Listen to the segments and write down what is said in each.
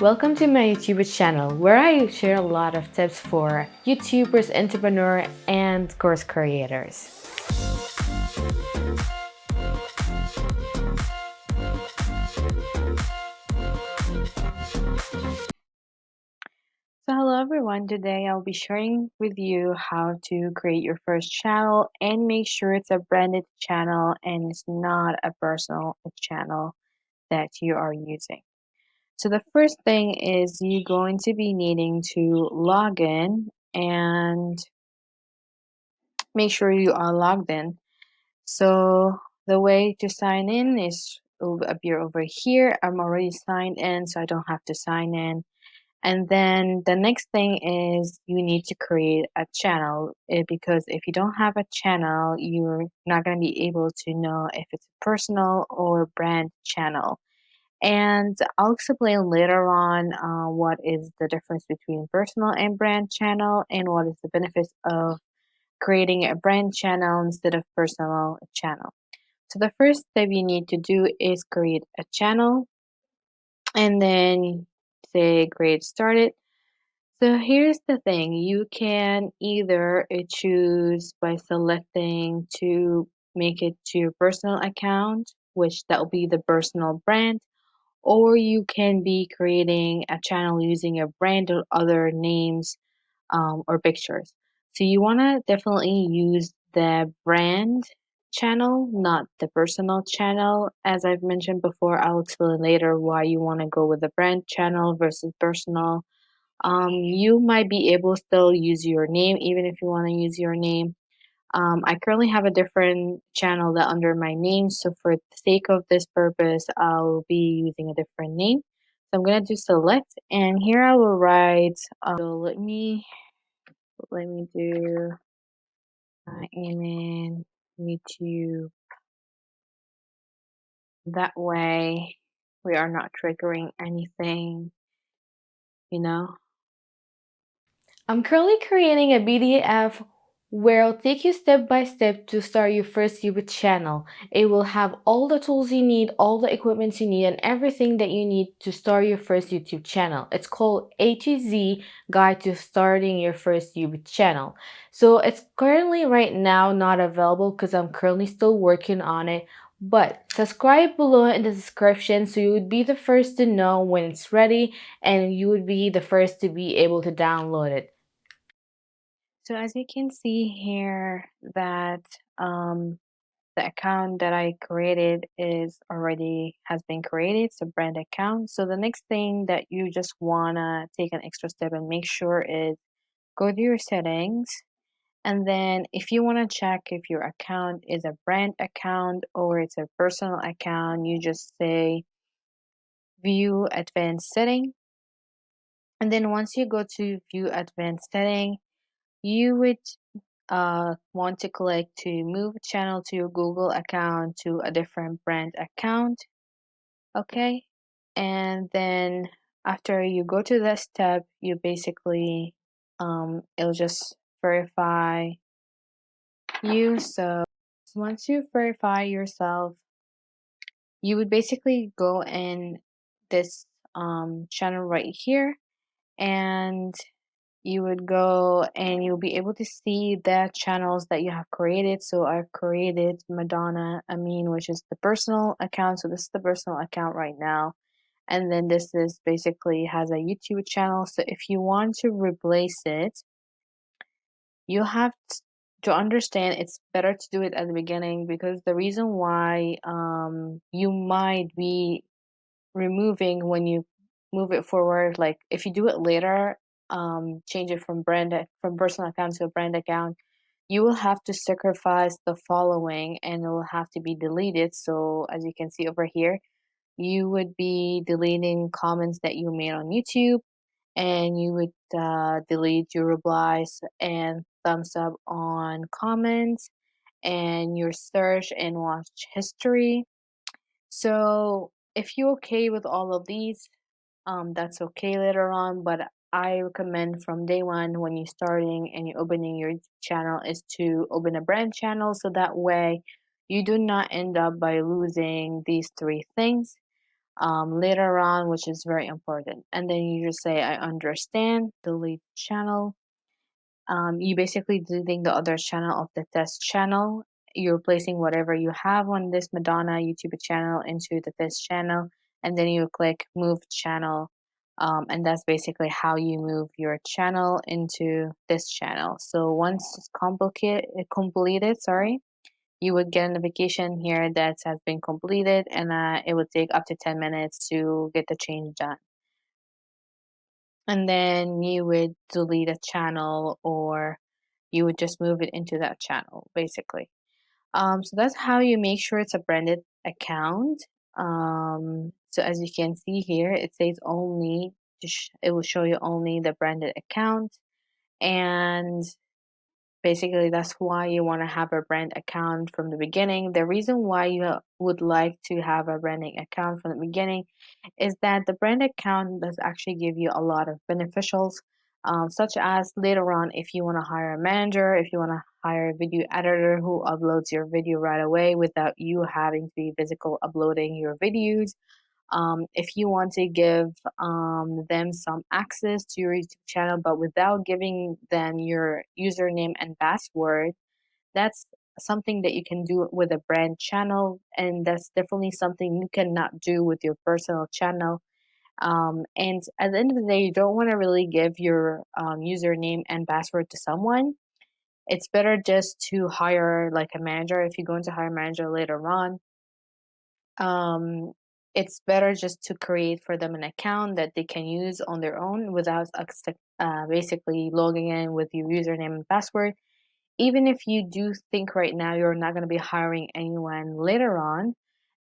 Welcome to my YouTube channel where I share a lot of tips for YouTubers, entrepreneurs, and course creators. So hello everyone, today I'll be sharing with you how to create your first channel and make sure it's a branded channel and it's not a personal channel that you are using. So the first thing is you're going to be needing to log in and make sure you are logged in. So the way to sign in is it will appear over here. I'm already signed in, so I don't have to sign in. And then the next thing is you need to create a channel because if you don't have a channel, you're not going to be able to know if it's a personal or brand channel. And I'll explain later on what is the difference between personal and brand channel and what is the benefits of creating a brand channel instead of personal channel. So the first step you need to do is create a channel and then say create started. So here's the thing, you can either choose by selecting to make it to your personal account, which that will be the personal brand, or you can be creating a channel using a brand or other names or pictures. So you want to definitely use the brand channel, not the personal channel. As I've mentioned before, I'll explain later why you want to go with the brand channel versus personal. You might be able to still use your name even if you want to use your name. I currently have a different channel that under my name, so for the sake of this purpose, I'll be using a different name. So I'm gonna do select, and here I will write. So let me do. I am in YouTube. That way, we are not triggering anything, you know. I'm currently creating a PDF where I'll take you step by step to start your first YouTube channel. It will have all the tools you need, all the equipment you need, and everything that you need to start your first YouTube channel. It's called A to Z Guide to Starting Your First YouTube Channel. So it's currently right now not available because I'm currently still working on it. But subscribe below in the description so you would be the first to know when it's ready and you would be the first to be able to download it. So as you can see here that the account that I created has been created. It's a brand account. So the next thing that you just wanna take an extra step and make sure is go to your settings, and then if you wanna check if your account is a brand account or it's a personal account, you just say view advanced setting. And then once you go to view advanced setting, you would want to click to move channel to your Google account to a different brand account. Okay, and then after you go to that step, you basically it'll just verify you. So once you verify yourself, you would basically go in this channel right here, and you would go and you'll be able to see the channels that you have created. So I've created Madonna Amin, which is the personal account. So this is the personal account right now. And then this is basically has a YouTube channel. So if you want to replace it, you have to understand it's better to do it at the beginning, because the reason why you might be removing when you move it forward, like if you do it later, change it from personal account to a brand account, you will have to sacrifice the following and it will have to be deleted. So as you can see over here, you would be deleting comments that you made on YouTube, and you would delete your replies and thumbs up on comments and your search and watch history. So if you're okay with all of these, that's okay later on, but I recommend from day one when you're starting and you're opening your channel is to open a brand channel, so that way you do not end up by losing these three things. later on, which is very important. And then you just say, I understand, delete channel. You basically deleting the other channel of the test channel. You're placing whatever you have on this Madonna YouTube channel into the test channel, and then you click move channel. And that's basically how you move your channel into this channel. So once it's completed, sorry, you would get a notification here that has been completed, and it would take up to 10 minutes to get the change done. And then you would delete a channel, or you would just move it into that channel, basically. So that's how you make sure it's a branded account. So as you can see here, it says only, it will show you only the branded account. And basically, that's why you want to have a brand account from the beginning. The reason why you would like to have a branding account from the beginning is that the brand account does actually give you a lot of beneficials, such as later on, if you want to hire a manager, if you want to hire a video editor who uploads your video right away without you having to be physical uploading your videos. If you want to give them some access to your YouTube channel, but without giving them your username and password, that's something that you can do with a brand channel, and that's definitely something you cannot do with your personal channel. And at the end of the day, you don't want to really give your username and password to someone. It's better just to hire like a manager. If you're going to hire a manager later on, it's better just to create for them an account that they can use on their own without basically logging in with your username and password. Even if you do think right now you're not going to be hiring anyone later on,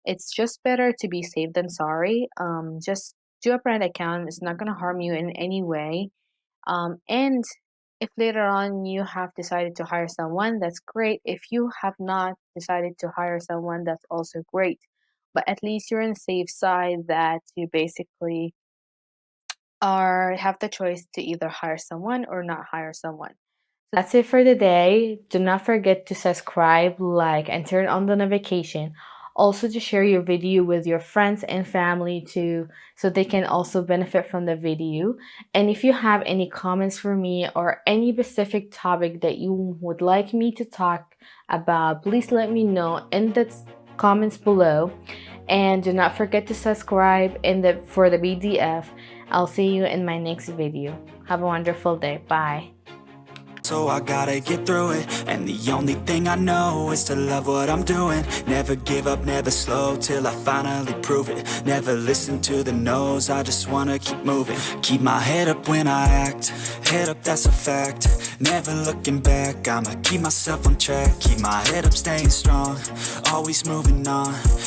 it's just better to be safe than sorry. Just do a brand account. It's not going to harm you in any way. And if later on you have decided to hire someone, that's great. If you have not decided to hire someone, that's also great. But at least you're on the safe side that you basically have the choice to either hire someone or not hire someone. That's it for the day. Do not forget to subscribe, like, and turn on the notification. Also to share your video with your friends and family too, so they can also benefit from the video. And if you have any comments for me or any specific topic that you would like me to talk about, please let me know in the comments below. And do not forget to subscribe for the PDF. I'll see you in my next video. Have a wonderful day. Bye. So I gotta get through it, and the only thing I know is to love what I'm doing. Never give up, never slow, till I finally prove it. Never listen to the no's, I just wanna keep moving. Keep my head up when I act, head up, that's a fact. Never looking back, I'ma keep myself on track. Keep my head up, staying strong, always moving on.